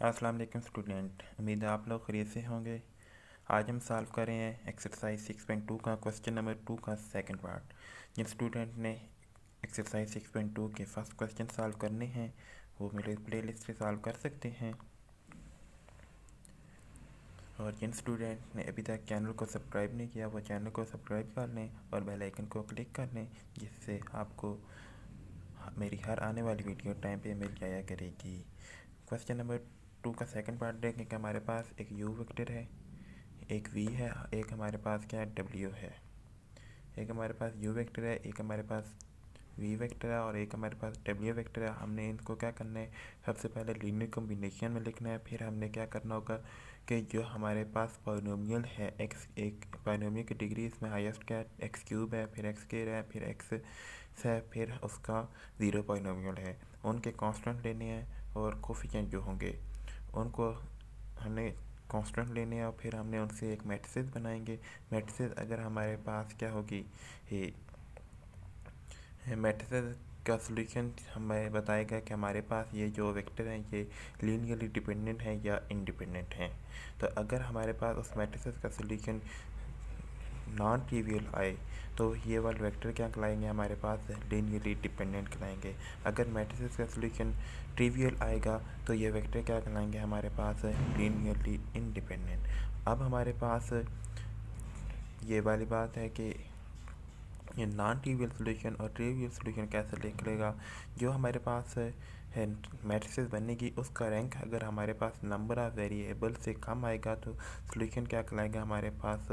अस्सलाम वालेकुम स्टूडेंट, उम्मीद है आप लोग खैरियत से होंगे। आज हम सॉल्व कर रहे हैं एक्सरसाइज 6.2 का क्वेश्चन नंबर 2 का सेकंड पार्ट। जिन स्टूडेंट ने एक्सरसाइज 6.2 के फर्स्ट क्वेश्चन सॉल्व करने हैं वो मेरे प्लेलिस्ट से सॉल्व कर सकते हैं। और जिन स्टूडेंट ने अभी तक चैनल को सब्सक्राइब नहीं किया वो चैनल को सब्सक्राइब कर लें और बेल आइकन को क्लिक कर लें, जिससे आपको मेरी हर आने वाली वीडियो टाइम पे मिल जाया करेगी। क्वेश्चन नंबर 2 का सेकंड पार्ट देखें कि हमारे पास एक यू वेक्टर है, एक वी है, एक हमारे पास क्या है डब्ल्यू है। एक हमारे पास यू वेक्टर है, एक हमारे पास वी वेक्टर है और एक हमारे पास डब्ल्यू वेक्टर है। हमने इनको क्या करना है, सबसे पहले लीनियर कॉम्बिनेशन में लिखना है। फिर हमने क्या करना होगा कि जो हमारे पास पॉलिनोमियल है एक्स, एक पॉलिनोमियल की डिग्री इसमें हाईएस्ट क्या है एक्स क्यूब है, फिर एक्स स्क्वायर है, फिर एक्स है, फिर उसका ज़ीरो पॉलिनोमियल है। उनके कांस्टेंट लेने हैं और कोफिशिएंट जो होंगे उनको हमने कांस्टेंट लेने हैं और फिर हमने उनसे एक मैट्रिसेस बनाएंगे। मैट्रिसेस अगर हमारे पास क्या होगी, मैट्रिसेस का सॉल्यूशन हमें बताएगा कि हमारे पास ये जो वेक्टर हैं ये लीनियरली डिपेंडेंट हैं या इंडिपेंडेंट हैं। तो अगर हमारे पास उस मैट्रिसेस का सॉल्यूशन नॉन ट्रिवियल आए तो ये वाले वेक्टर क्या कहलाएंगे, हमारे पास लीनियरली डिपेंडेंट कहलाएंगे। अगर मैट्रिसेस का सॉल्यूशन ट्रिवियल आएगा तो ये वेक्टर क्या कहलाएंगे, हमारे पास लीनियरली इंडिपेंडेंट। अब हमारे पास ये वाली बात है कि ये नॉन ट्रिवियल सॉल्यूशन और ट्रिवियल सॉल्यूशन कैसे निकलेगा। जो हमारे पास है मैट्रिसेस बनेगी उसका रैंक अगर हमारे पास नंबर ऑफ वेरिएबल से कम आएगा तो सॉल्यूशन क्या कहलाएगा, हमारे पास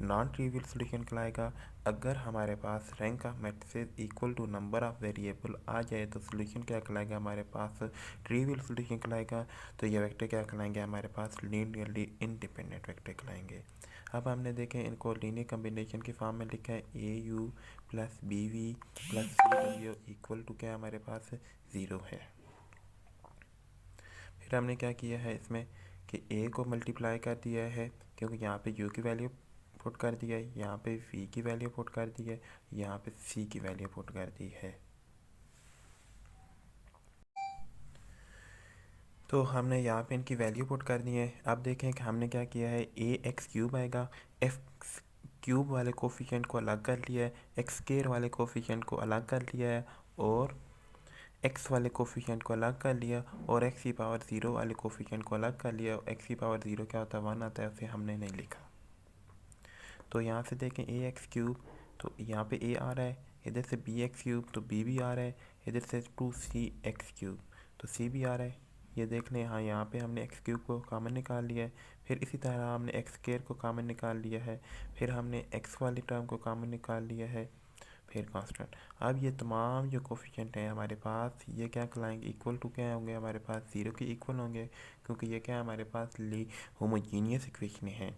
नॉन ट्रिवियल सॉल्यूशन कहलाएगा। अगर हमारे पास rank of matrices equal to number of variable आ जाए तो सॉल्यूशन क्या कहलाएगा, हमारे पास ट्रिवियल सॉल्यूशन कहलाएगा। तो ये वेक्टर क्या कहलाएंगे, हमारे पास लीनियरली इंडिपेंडेंट वेक्टर कहलाएंगे। अब हमने देखें इनको लीनियर कम्बिनेशन के फॉर्म में लिखा है A U plus B V plus C W equal to क्या हमारे पास ज़ीरो है। फिर हमने क्या किया है इसमें कि ए को मल्टीप्लाई कर दिया है, क्योंकि यहाँ पे यू की वैल्यू पुट कर दिया है, यहाँ पे वी की वैल्यू पुट कर दी है, यहाँ पे सी की वैल्यू पुट कर दी है। तो हमने यहाँ पे इनकी वैल्यू पुट कर दी है। अब देखें कि हमने क्या किया है, ए एक्स क्यूब आएगा, एक्स क्यूब वाले कोफिशिएंट को अलग कर लिया है, एक्स स्क्वायर वाले कोफिशिएंट को अलग कर लिया है और एक्स वाले कोफिशिएंट को अलग कर लिया और एक्स की पावर ज़ीरो वाले कोफिशिएंट को अलग कर लिया। और एक्स की पावर ज़ीरो क्या होता है, वन आता है, उसे हमने नहीं लिखा। तो यहाँ से देखें ए एक्स क्यूब, तो यहाँ पे ए आ रहा है, इधर से बी एक्स क्यूब तो बी भी आ रहा है, इधर से टू सी एक्स क्यूब तो सी भी आ रहा है। ये देख लें, हाँ यहाँ पे हमने एक्स क्यूब को कॉमन निकाल लिया है। फिर इसी तरह हमने एक्स स्क्वायर को कॉमन निकाल लिया है, फिर हमने एक्स वाली टर्म को कॉमन निकाल लिया है, फिर कांस्टेंट। अब ये तमाम जो कोफिशिएंट हैं हमारे पास ये क्या कहलाएंगे, इक्वल टू क्या होंगे, हमारे पास ज़ीरो के इक्वल होंगे, क्योंकि ये क्या है हमारे पास होमोजीनियस इक्वेशन है।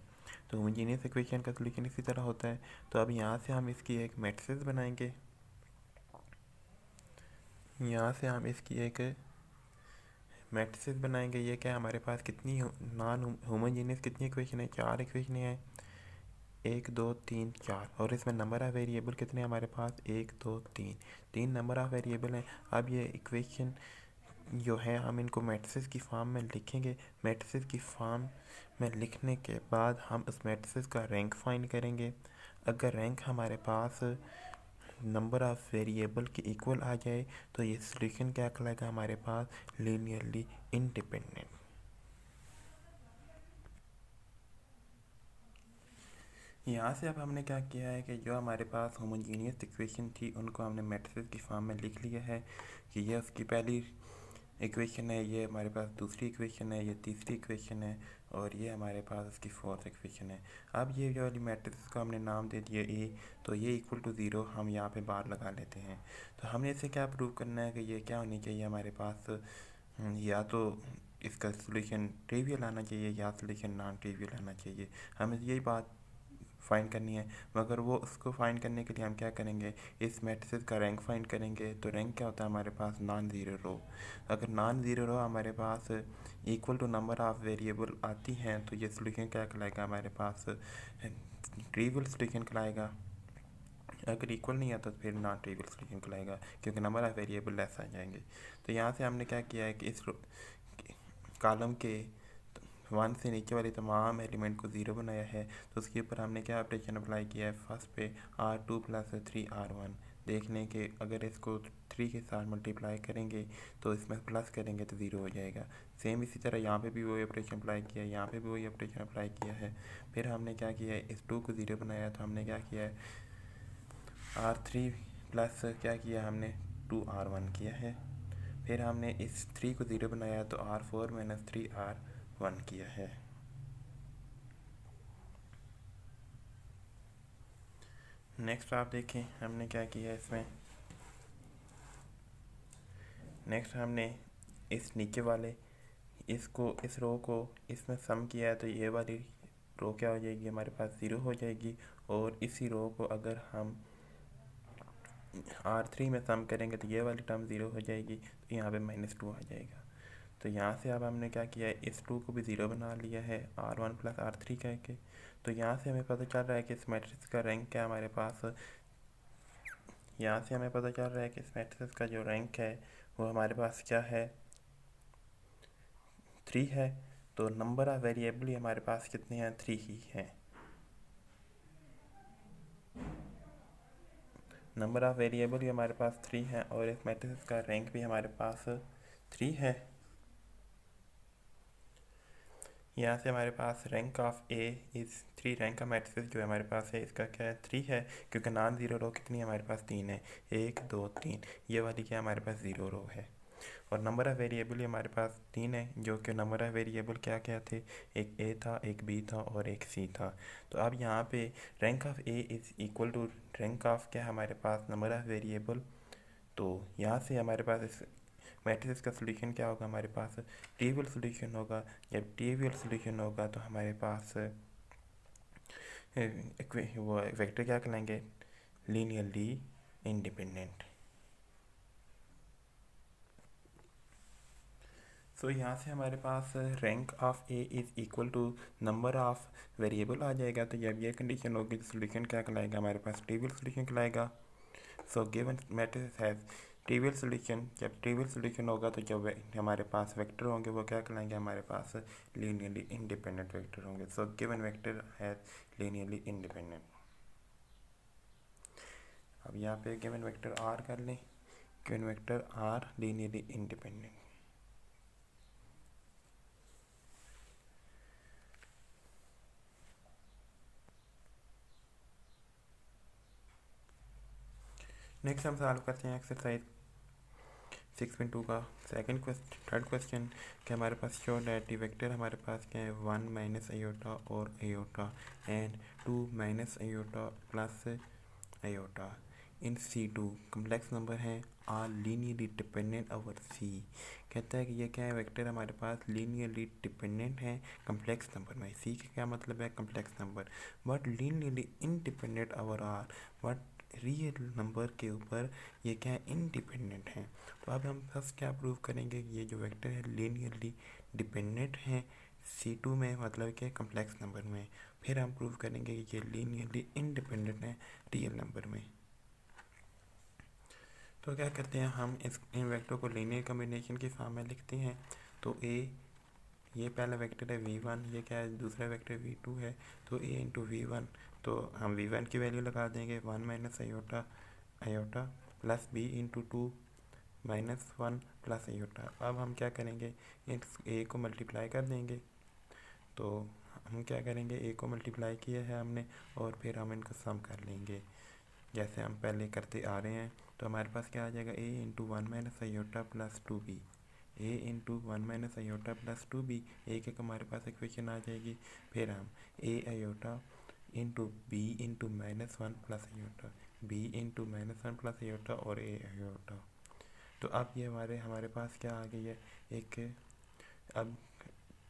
तो होमोजीनियस इक्वेशन का सॉल्यूशन इसी तरह होता है। तो अब यहाँ से हम इसकी एक मैट्रिसेस बनाएंगे, यहाँ से हम इसकी एक मैट्रिसेस बनाएंगे। ये क्या है हमारे पास कितनी नॉन होमोजीनियस कितनी इक्वेशन है, चार इक्वेशन है, एक दो तीन चार, और इसमें नंबर ऑफ वेरिएबल कितने हैं हमारे पास, एक दो तीन, तीन नंबर ऑफ वेरिएबल हैं। अब ये इक्वेशन जो है हम इनको मैट्रिसेस की फॉर्म में लिखेंगे। मैट्रिसेस की फॉर्म में लिखने के बाद हम उस मैट्रिसेस का रैंक फाइंड करेंगे। अगर रैंक हमारे पास नंबर ऑफ वेरिएबल के इक्वल आ जाए तो ये सॉल्यूशन क्या कहलाएगा, हमारे पास लीनियरली इंडिपेंडेंट। यहाँ से अब हमने क्या किया है कि जो हमारे पास होमोजीनियस इक्वेशन थी उनको हमने मैट्रिसेस की फॉर्म में लिख लिया है कि ये उसकी पहली इक्वेशन है, ये हमारे पास दूसरी इक्वेशन है, ये तीसरी इक्वेशन है और ये हमारे पास उसकी फोर्थ इक्वेशन है। अब ये जो वाली मैट्रिक्स को हमने नाम दे दिया ए, तो ये इक्वल टू ज़ीरो हम यहाँ पे बार लगा लेते हैं। तो हमने इसे क्या प्रूव करना है कि ये क्या होनी चाहिए हमारे पास, या तो इसका सॉल्यूशन ट्रिवियल आना चाहिए या सॉल्यूशन नॉन ट्रिवियल आना चाहिए। हमें यही बात फाइंड करनी है, मगर वो उसको फाइंड करने के लिए हम क्या करेंगे, इस मैट्रिसेस का रैंक फाइंड करेंगे। तो रैंक क्या होता है हमारे पास, नॉन ज़ीरो रो। अगर नॉन ज़ीरो रो हमारे पास equal to number of variable आती हैं तो ये सॉल्यूशन क्या कहलाएगा, हमारे पास ट्रिवियल सॉल्यूशन कहलाएगा। अगर इक्वल नहीं आता तो फिर नॉन ट्रिवियल सॉल्यूशन कहलाएगा, क्योंकि नंबर ऑफ वेरिएबल लेस आ जाएंगे। तो यहाँ से हमने क्या किया है कि इस कॉलम के 1 से नीचे वाले तमाम एलिमेंट को 0 बनाया है, तो उसके ऊपर हमने क्या ऑपरेशन अप्लाई किया है, फर्स्ट पे R2 + 3R1 देखने के अगर इसको 3 के साथ मल्टीप्लाई करेंगे तो इसमें प्लस करेंगे तो 0 हो जाएगा। सेम इसी तरह यहाँ पे भी वही ऑपरेशन अप्लाई किया है, यहाँ पे भी वही ऑपरेशन अप्लाई किया है। फिर हमने क्या किया है, इस 2 को 0 बनाया तो हमने क्या किया है, R3 प्लस क्या किया हमने 2R1 किया है। फिर हमने इस 3 को 0 बनाया तो R4 - 3R1 किया है। नेक्स्ट आप देखें हमने क्या किया इसमें, नेक्स्ट हमने इस नीचे वाले इसको इस रो को इसमें सम किया है तो ये वाली रो क्या हो जाएगी, हमारे पास 0 हो जाएगी। और इसी रो को अगर हम R3 में सम करेंगे तो ये वाली टर्म 0 हो जाएगी, तो यहाँ पे -2 आ जाएगा। तो यहाँ से अब हमने क्या किया है, इस 2 को भी 0 बना लिया है R1 + R3 कह के। तो यहाँ से हमें पता चल रहा है कि इस मैट्रिक्स का रैंक क्या हमारे पास, यहाँ से हमें पता चल रहा है कि इस मैट्रिक्स का जो रैंक है वो हमारे पास क्या है, 3 है। तो नंबर ऑफ वेरिएबल हमारे पास कितने हैं, 3 ही हैं। नंबर ऑफ वेरिएबल भी हमारे पास 3 है और इस मैट्रिक्स का रैंक भी हमारे पास 3 है। यहाँ से हमारे पास rank of A is 3, rank का मैट्रिक्स जो हमारे पास है इसका क्या है, 3 है, क्योंकि नॉन ज़ीरो रो कितनी है हमारे पास, 3 है, 1 2 3, ये वाली क्या हमारे पास 0 रो है। और नंबर ऑफ़ वेरिएबल हमारे पास 3 है, जो कि नंबर ऑफ़ वेरिएबल क्या क्या थे, एक ए था, एक बी था और एक सी था। तो अब यहाँ पे rank of A is equal to rank of क्या हमारे पास, नंबर ऑफ़ वेरिएबल। तो यहाँ से हमारे पास इस मैट्रिक्स का सोल्यूशन क्या होगा, हमारे पास ट्रिवियल सोल्यूशन होगा। जब ट्रिवियल सोल्यूशन होगा तो हमारे पास वो वेक्टर क्या कहलाएंगे, लीनियरली इंडिपेंडेंट। सो यहाँ से हमारे पास rank of A is equal to number of variable आ जाएगा। तो जब ये कंडीशन होगी तो सोल्यूशन क्या कहलाएगा, हमारे पास ट्रिवियल सोल्यूशन कहलाएगा। So given matrix has trivial solution. जब ट्रिवियल सोल्यूशन होगा तो जब हमारे पास वेक्टर होंगे वो क्या कहलाएंगे, हमारे पास लीनियरली इंडिपेंडेंट वेक्टर होंगे। So given vector has linearly independent. अब यहाँ पे गिवन वेक्टर आर कर लें, given vector are linearly independent. Next हम सॉल्व करते हैं एक्सरसाइज 6.2 का सेकंड क्वेश्चन, थर्ड क्वेश्चन कि हमारे पास शो दैट दी वेक्टर हमारे पास क्या है, 1 - आयोटा और आयोटा एंड 2 - आयोटा plus iota in C2 complex number हैं are linearly dependent over C। कहता है कि ये क्या है, वेक्टर हमारे पास लीनियरली डिपेंडेंट है कम्प्लेक्स नंबर में। C का क्या मतलब है, complex number, but linearly independent over R, but real number के ऊपर ये क्या है, इंडिपेंडेंट है। तो अब हम फर्स्ट क्या प्रूव करेंगे, ये जो वेक्टर है लीनियरली डिपेंडेंट है C2 में, मतलब कि कम्प्लेक्स नंबर में। फिर हम प्रूव करेंगे कि ये लीनियरली इंडिपेंडेंट है रियल नंबर में। तो क्या करते हैं, हम इन वेक्टर को लीनियर कम्बिनेशन की फॉर्म में लिखते हैं। तो ये पहला वेक्टर है V1, ये क्या है, दूसरा वेक्टर V2 है। तो A × V1, तो हम V1 की वैल्यू लगा देंगे 1 - iota iota plus B × 2 -1 plus iota. अब हम क्या करेंगे, इस A को मल्टीप्लाई कर देंगे। तो हम क्या करेंगे, A को मल्टीप्लाई किया है हमने और फिर हम इनको सम कर लेंगे जैसे हम पहले करते आ रहे हैं। तो हमारे पास क्या आ जाएगा, A × 1 - आयोटा प्लस 2B, A × 1 - आयोटा प्लस 2B, एक हमारे पास इक्वेशन आ जाएगी। फिर हम A iota into B × -1 plus iota, B × -1 plus iota और A आयोटा। तो अब ये हमारे पास क्या आ गई है एक। अब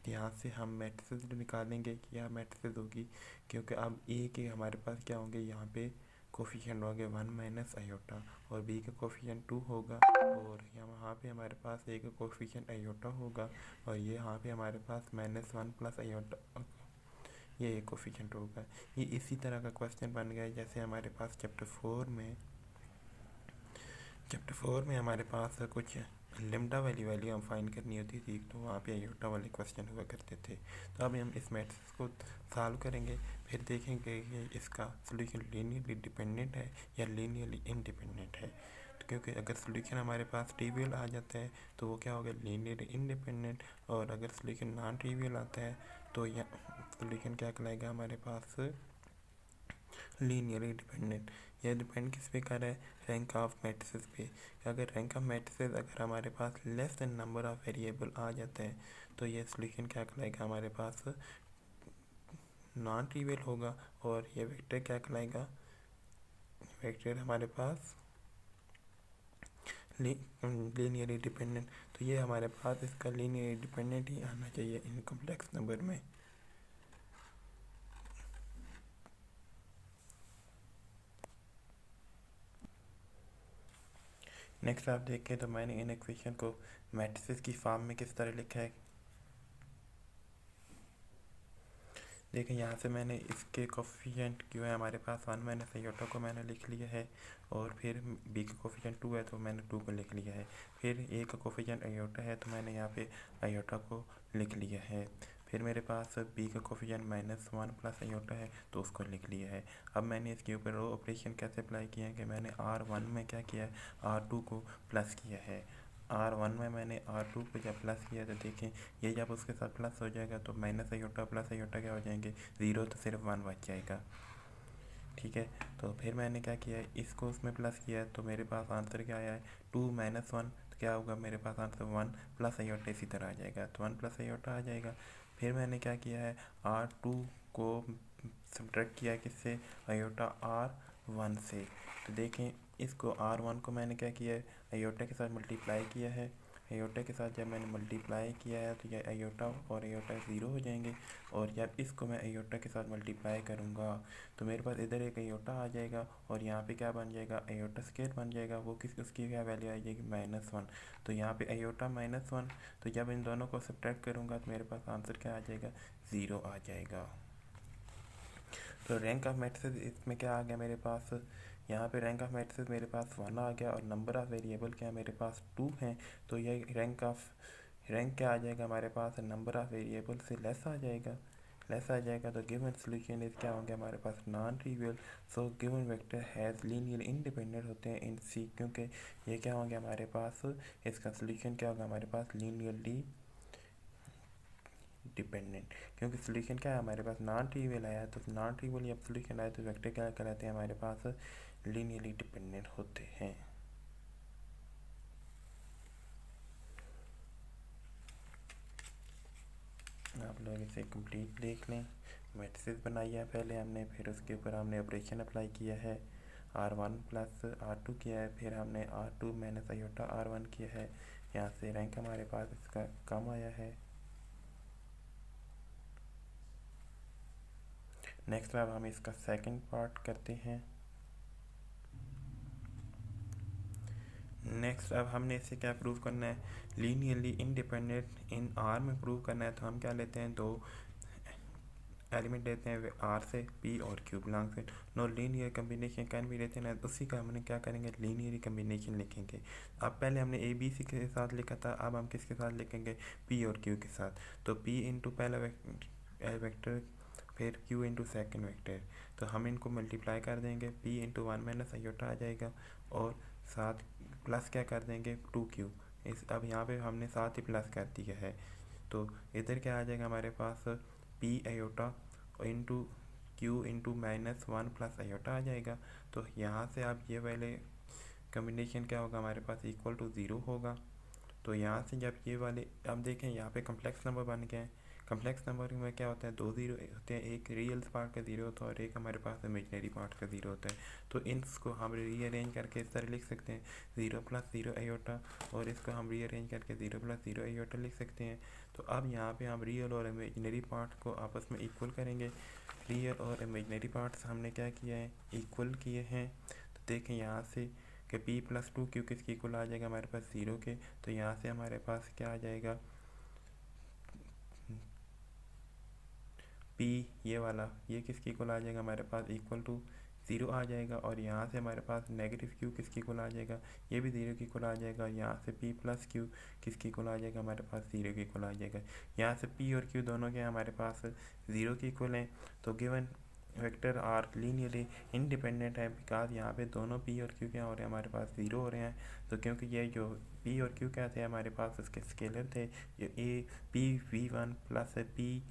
यहाँ से हम मैट्रिसेस निकालेंगे, क्या मैट्रिसेस होगी, क्योंकि अब A के हमारे पास क्या होंगे, यहाँ पे कोफिशिएंट होंगे 1 - आयोटा और B का कोफिशिएंट 2 होगा और यहाँ पे हमारे पास A का कोफिशिएंट आयोटा होगा और ये यहाँ पे हमारे पास -1 प्लस आयोटा ये कोफिशिएंट होगा। ये इसी तरह का क्वेश्चन बन गया जैसे हमारे पास चैप्टर 4 में हमारे पास कुछ लेमडा वाली वैल्यू हम फाइंड करनी होती थी तो वहाँ पे आयोटा वाले क्वेश्चन हुआ करते थे। तो अब हम इस मैट्रिक्स को सॉल्व करेंगे, फिर देखेंगे कि इसका सोल्यूशन लीनियरली डिपेंडेंट है या लीनियरली इंडिपेंडेंट है। तो क्योंकि अगर सोल्यूशन हमारे पास ट्रिवियल आ जाता है तो वो क्या होगा, लीनियरली इंडिपेंडेंट, और अगर सोल्यूशन नॉन ट्रिवियल आता है तो यह सोल्यूशन क्या कहलाएगा हमारे पास, लीनियरली डिपेंडेंट। यह डिपेंड किस पे कर रहा है, रैंक ऑफ मैट्रिसेस पे। अगर रैंक ऑफ मैट्रिसेस अगर हमारे पास less than number of variable आ जाता है तो ये सोल्यूशन क्या कहलाएगा हमारे पास, नॉन ट्रिवियल होगा, और ये वेक्टर क्या कहलाएगा, वेक्टर हमारे पास लीनियरली डिपेंडेंट। तो ये हमारे पास इसका लीनियरली डिपेंडेंट ही आना चाहिए इन कॉम्प्लेक्स नंबर में। नेक्स्ट आप देखें तो मैंने इन इक्वेशन को मैट्रिसेस की फॉर्म में किस तरह लिखा है। देखें यहाँ से मैंने इसके कोफिशिएंट क्यों है हमारे पास 1 माइनस आयोटा को मैंने लिख लिया है, और फिर बी का कोफिशिएंट 2 है तो मैंने 2 को लिख लिया है। फिर ए का कोफिशिएंट आयोटा है तो मैंने यहाँ पे आयोटा को लिख लिया है। फिर मेरे पास बी का कोफिशिएंट -1 प्लस आयोटा है तो उसको लिख लिया है। अब मैंने इसके ऊपर रो ऑपरेशन कैसे अप्लाई किया है कि मैंने R1 में क्या किया है, R2 को प्लस किया है। R1 में मैंने R2 को जब प्लस किया तो देखें ये जब उसके साथ प्लस हो जाएगा तो माइनस आयोटा प्लस आयोटा क्या हो जाएंगे, 0, तो सिर्फ 1 बच जाएगा। ठीक है, तो फिर मैंने क्या किया है, इसको उसमें प्लस किया है तो मेरे पास आंसर क्या आया है, 2 - 1, तो क्या होगा मेरे पास आंसर 1 प्लस आयोटा इसी तरह आ जाएगा, तो 1 प्लस आयोटा आ जाएगा। फिर मैंने क्या किया है, R2 को सब्ट्रैक्ट किया किससे, आयोटा R1 से। तो देखें इसको R1 को मैंने क्या किया है, आयोटा के साथ मल्टीप्लाई किया है। आयोटा के साथ जब मैंने मल्टीप्लाई किया है तो यह आयोटा और आयोटा 0 हो जाएंगे, और जब इसको मैं आयोटा के साथ मल्टीप्लाई करूँगा तो मेरे पास इधर एक आयोटा आ जाएगा और यहाँ पे क्या बन जाएगा, आयोटा स्क्वायर बन जाएगा। वो किस उसकी क्या वैल्यू आ जाएगी, -1। तो यहाँ पे आयोटा -1, तो जब इन दोनों को सब्ट्रैक्ट करूँगा तो मेरे पास आंसर क्या आ जाएगा, 0 आ जाएगा। तो रैंक ऑफ मैट्रिसेस इसमें क्या आ गया मेरे पास, यहाँ पे रैंक ऑफ मैट्रिसेस मेरे पास 1 आ गया, और नंबर ऑफ़ वेरिएबल क्या मेरे पास 2 हैं। तो ये रैंक क्या आ जाएगा हमारे पास, नंबर ऑफ़ वेरिएबल से लेस आ जाएगा, तो गिवन सोल्यूशन इज क्या होंगे हमारे पास, non trivial. So given vector has linear independent होते हैं इन सी, क्योंकि ये क्या होंगे हमारे पास, इसका सोल्यूशन क्या होगा हमारे पास, लीनियरली डिपेंडेंट। क्योंकि सोल्यूशन क्या है हमारे पास, नॉन ट्रिवियल आया है, तो नॉन ट्रिवियल जब सोल्यूशन आया तो वेक्टर क्या कहलाते हैं हमारे पास, लीनियरली डिपेंडेंट होते हैं। आप लोग इसे कंप्लीट देख लें। मैट्रिसेस बनाई है पहले हमने, फिर उसके ऊपर हमने ऑपरेशन अप्लाई किया है, R1 प्लस R2 किया है, फिर हमने R2 माइनस आयोटा R1 किया है। यहाँ से रैंक हमारे पास इसका कम आया है। नेक्स्ट अब हम इसका सेकंड पार्ट करते हैं। नेक्स्ट अब हमने इसे क्या प्रूव करना है, लीनियरली इंडिपेंडेंट इन R में प्रूव करना है। तो हम क्या लेते हैं, 2 एलिमेंट लेते हैं R से, P और Q बिलोंग से। नो लीनियर कम्बिनेशन कैन भी लेते हैं, उसी का हमने क्या करेंगे, लीनियर कम्बिनेशन लिखेंगे। अब पहले हमने ABC के साथ लिखा था, अब हम किसके साथ लिखेंगे, P और Q के साथ। तो P इंटू पहला वेक्टर, फिर Q इंटू सेकेंड वेक्टर, तो हम इनको मल्टीप्लाई कर देंगे, P इंटू 1 माइनस आयोटा आ जाएगा, और साथ प्लस क्या कर देंगे, 2Q। अब यहाँ पे हमने साथ ही प्लस कर दिया है, तो इधर क्या आ जाएगा हमारे पास, P iota into Q into -1 plus iota आ जाएगा। तो यहाँ से आप ये वाले कम्बिनेशन क्या होगा हमारे पास, इक्वल टू 0 होगा। तो यहाँ से जब ये वाले, अब देखें यहाँ पे कम्प्लेक्स नंबर बन गए हैं। कम्प्लेक्स नंबर में क्या होता है, 2 0 होते हैं, एक रियल पार्ट का 0 होता है और एक हमारे पास इमेजनरी पार्ट का 0 होता है। तो इसको हम रीअरेंज करके इस तरह लिख सकते हैं, 0 + 0 आयोटा, और इसको हम रीअरेंज करके 0 + 0 आयोटा लिख सकते हैं। तो अब यहाँ पे हम रियल और इमेजनरी पार्ट को आपस में इक्वल करेंगे। रियल और इमेजनरी पार्ट्स हमने क्या किया है, इक्वल किए हैं। तो देखें यहाँ से कि P + 2Q किसके इक्वल आ जाएगा हमारे पास, 0 के। तो यहाँ से हमारे पास क्या आ जाएगा, P ये वाला, ये किसके इक्वल आ जाएगा हमारे पास, इक्वल टू ज़ीरो आ जाएगा, और यहाँ से हमारे पास नेगेटिव क्यू किसकी इक्वल आ जाएगा, ये भी ज़ीरो की इक्वल आ जाएगा, और यहाँ से पी प्लस क्यू किसकी इक्वल आ जाएगा, हमारे पास ज़ीरो की इक्वल आ जाएगा। यहाँ से पी और क्यू दोनों के हमारे पास ज़ीरो की इक्वल हैं, तो given vector are linearly independent है, बिकॉज यहाँ पे दोनों पी और क्यू क्या हो रहे हैं, हमारे पास ज़ीरो हो रहे हैं। तो क्योंकि ये जो पी और क्यू क्या थे हमारे पास, उसके स्केलर थे, ये A P V plus P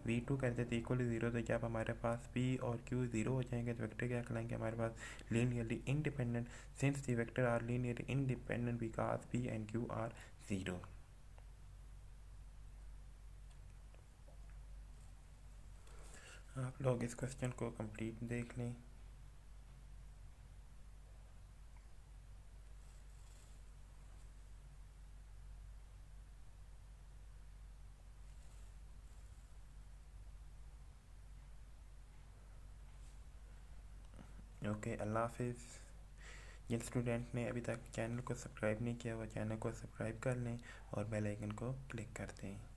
V कहते थे इक्वल ज़ीरो, तो जब हमारे पास पी और क्यू ज़ीरो हो जाएंगे तो वेक्टर क्या कहलाएंगे हमारे पास, linearly independent, since the vector are linearly independent because P and Q are zero. आप लोग इस क्वेश्चन को कंप्लीट देख लें। ओके, अल्लाह हाफिज़। जिन स्टूडेंट ने अभी तक चैनल को सब्सक्राइब नहीं किया वो चैनल को सब्सक्राइब कर लें और बेल आइकन को क्लिक कर दें।